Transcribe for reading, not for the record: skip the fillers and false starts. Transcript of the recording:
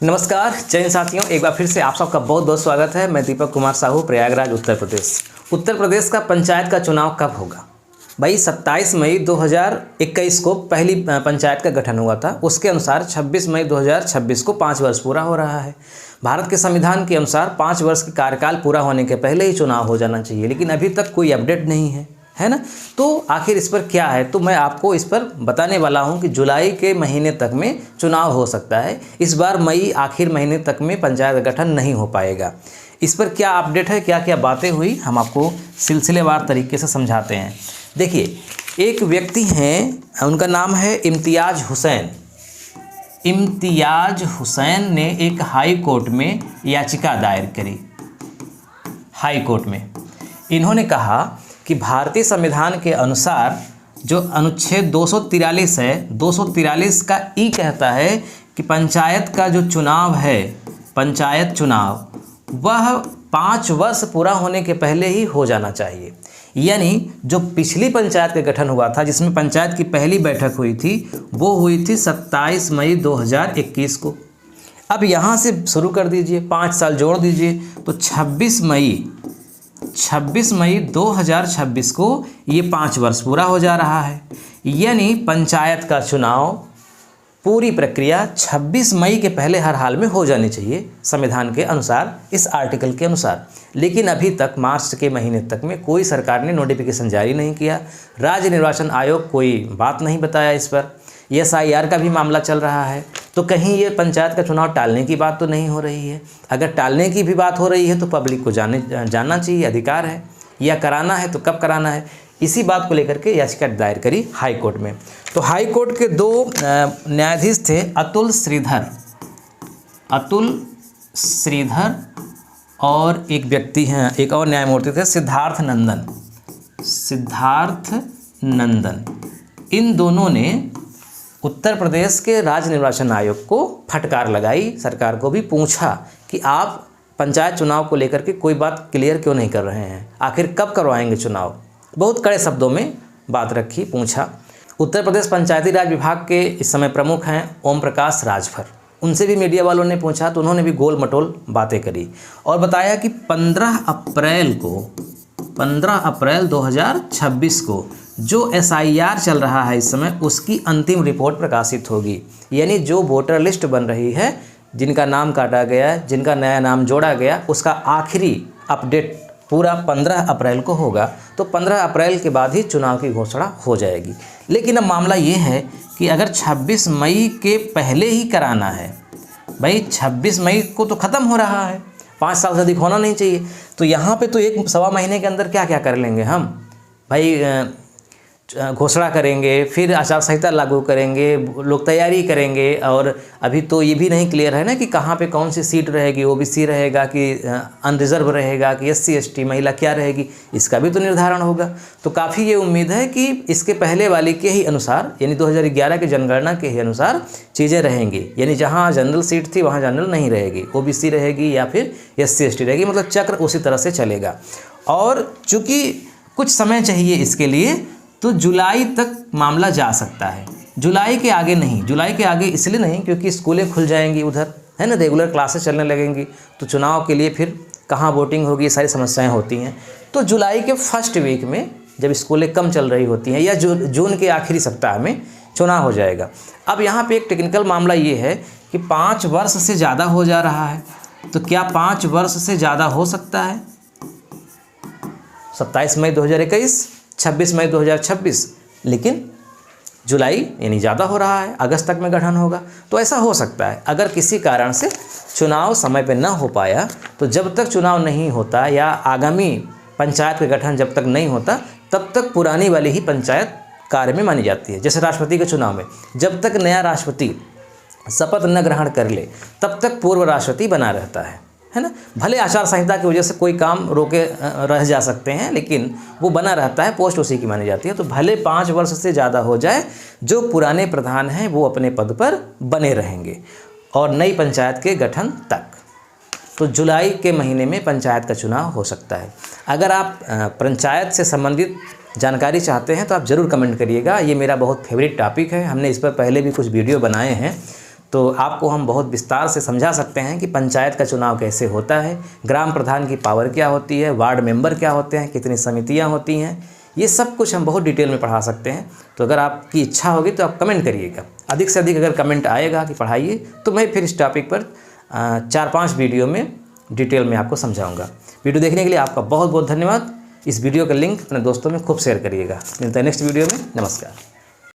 नमस्कार जय साथियों, एक बार फिर से आप सबका बहुत बहुत स्वागत है। मैं दीपक कुमार साहू, प्रयागराज उत्तर प्रदेश। उत्तर प्रदेश का पंचायत का चुनाव कब होगा? भाई 27 मई 2021 को पहली पंचायत का गठन हुआ था। उसके अनुसार 26 मई 2026 को 5 वर्ष पूरा हो रहा है। भारत के संविधान के अनुसार 5 वर्ष के कार्यकाल पूरा होने के पहले ही चुनाव हो जाना चाहिए, लेकिन अभी तक कोई अपडेट नहीं है ना। तो आखिर इस पर क्या है, तो मैं आपको इस पर बताने वाला हूं कि जुलाई के महीने तक में चुनाव हो सकता है। इस बार मई आखिर महीने तक में पंचायत गठन नहीं हो पाएगा। इस पर क्या अपडेट है, क्या क्या बातें हुई, हम आपको सिलसिलेवार तरीके से समझाते हैं। देखिए, एक व्यक्ति हैं, उनका नाम है इम्तियाज़ हुसैन। इम्तियाज़ हुसैन ने एक हाई कोर्ट में याचिका दायर करी। हाई कोर्ट में इन्होंने कहा कि भारतीय संविधान के अनुसार जो अनुच्छेद 243 है, 243 का ई कहता है कि पंचायत का जो चुनाव है, पंचायत चुनाव, वह 5 वर्ष पूरा होने के पहले ही हो जाना चाहिए। यानी जो पिछली पंचायत का गठन हुआ था, जिसमें पंचायत की पहली बैठक हुई थी, वो हुई थी 27 मई 2021 को। अब यहाँ से शुरू कर दीजिए, 5 साल जोड़ दीजिए, तो 26 मई 2026 को ये 5 वर्ष पूरा हो जा रहा है। यानी पंचायत का चुनाव पूरी प्रक्रिया 26 मई के पहले हर हाल में हो जानी चाहिए संविधान के अनुसार, इस आर्टिकल के अनुसार। लेकिन अभी तक मार्च के महीने तक में कोई सरकार ने नोटिफिकेशन जारी नहीं किया। राज्य निर्वाचन आयोग कोई बात नहीं बताया इस पर। SIR का भी मामला चल रहा है, तो कहीं ये पंचायत का चुनाव टालने की बात तो नहीं हो रही है। अगर टालने की भी बात हो रही है तो पब्लिक को जानना चाहिए, अधिकार है, या कराना है तो कब कराना है। इसी बात को लेकर के याचिका दायर करी हाई कोर्ट में। तो हाई कोर्ट के 2 न्यायाधीश थे, अतुल श्रीधर और एक व्यक्ति हैं, एक और न्यायमूर्ति थे सिद्धार्थ नंदन। इन दोनों ने उत्तर प्रदेश के राज्य निर्वाचन आयोग को फटकार लगाई, सरकार को भी पूछा कि आप पंचायत चुनाव को लेकर के कोई बात क्लियर क्यों नहीं कर रहे हैं, आखिर कब करवाएंगे चुनाव। बहुत कड़े शब्दों में बात रखी, पूछा। उत्तर प्रदेश पंचायती राज विभाग के इस समय प्रमुख हैं ओम प्रकाश राजभर। उनसे भी मीडिया वालों ने पूछा, तो उन्होंने भी गोल मटोल बातें करी और बताया कि 15 अप्रैल 2026 को जो SIR चल रहा है इस समय, उसकी अंतिम रिपोर्ट प्रकाशित होगी। यानी जो वोटर लिस्ट बन रही है, जिनका नाम काटा गया, जिनका नया नाम जोड़ा गया, उसका आखिरी अपडेट पूरा 15 अप्रैल को होगा। तो 15 अप्रैल के बाद ही चुनाव की घोषणा हो जाएगी। लेकिन अब मामला ये है कि अगर 26 मई के पहले ही कराना है, भाई 26 मई को तो ख़त्म हो रहा है, 5 साल से अधिक होना नहीं चाहिए। तो यहाँ पे तो 1-1.25 महीने के अंदर क्या क्या कर लेंगे हम भाई। घोषणा करेंगे, फिर आचार संहिता लागू करेंगे, लोग तैयारी करेंगे, और अभी तो ये भी नहीं क्लियर है ना कि कहाँ पे कौन सी सीट रहेगी, OBC रहेगा कि अनरिजर्व रहेगा कि SC ST महिला क्या रहेगी, इसका भी तो निर्धारण होगा। तो काफ़ी ये उम्मीद है कि इसके पहले वाले के ही अनुसार, यानी 2011 की जनगणना के ही अनुसार चीज़ें रहेंगी। यानी जहाँ जनरल सीट थी वहाँ जनरल नहीं रहेगी, OBC रहेगी या फिर SC ST रहेगी, मतलब चक्र उसी तरह से चलेगा। और चूँकि कुछ समय चाहिए इसके लिए, तो जुलाई तक मामला जा सकता है। जुलाई के आगे नहीं, जुलाई के आगे इसलिए नहीं क्योंकि स्कूलें खुल जाएंगी उधर, है ना, रेगुलर क्लासेस चलने लगेंगी, तो चुनाव के लिए फिर कहाँ वोटिंग होगी, सारी समस्याएं होती हैं। तो जुलाई के फर्स्ट वीक में, जब स्कूलें कम चल रही होती हैं, या जून के आखिरी सप्ताह में चुनाव हो जाएगा। अब यहाँ पे एक टेक्निकल मामला ये है कि 5 वर्ष से ज़्यादा हो जा रहा है, तो क्या 5 वर्ष से ज़्यादा हो सकता है? 27 मई 2021, 26 मई 2026, लेकिन जुलाई यानी ज़्यादा हो रहा है, अगस्त तक में गठन होगा। तो ऐसा हो सकता है अगर किसी कारण से चुनाव समय पे ना हो पाया, तो जब तक चुनाव नहीं होता या आगामी पंचायत का गठन जब तक नहीं होता, तब तक पुरानी वाली ही पंचायत कार्य में मानी जाती है। जैसे राष्ट्रपति के चुनाव में जब तक नया राष्ट्रपति शपथ न ग्रहण कर ले, तब तक पूर्व राष्ट्रपति बना रहता है ना। भले आचार संहिता की वजह से कोई काम रोके रह जा सकते हैं, लेकिन वो बना रहता है, पोस्ट उसी की मानी जाती है। तो भले 5 वर्ष से ज़्यादा हो जाए, जो पुराने प्रधान हैं वो अपने पद पर बने रहेंगे और नई पंचायत के गठन तक। तो जुलाई के महीने में पंचायत का चुनाव हो सकता है। अगर आप पंचायत से संबंधित जानकारी चाहते हैं तो आप ज़रूर कमेंट करिएगा। ये मेरा बहुत फेवरेट टॉपिक है, हमने इस पर पहले भी कुछ वीडियो बनाए हैं। तो आपको हम बहुत विस्तार से समझा सकते हैं कि पंचायत का चुनाव कैसे होता है, ग्राम प्रधान की पावर क्या होती है, वार्ड मेंबर क्या होते हैं, कितनी समितियां होती हैं, ये सब कुछ हम बहुत डिटेल में पढ़ा सकते हैं। तो अगर आपकी इच्छा होगी तो आप कमेंट करिएगा, अधिक से अधिक अगर कमेंट आएगा कि पढ़ाइए तो मैं फिर इस टॉपिक पर 4-5 वीडियो में डिटेल में आपको समझाऊँगा। वीडियो देखने के लिए आपका बहुत बहुत धन्यवाद। इस वीडियो का लिंक अपने दोस्तों में खूब शेयर करिएगा। मिलता है नेक्स्ट वीडियो में। नमस्कार।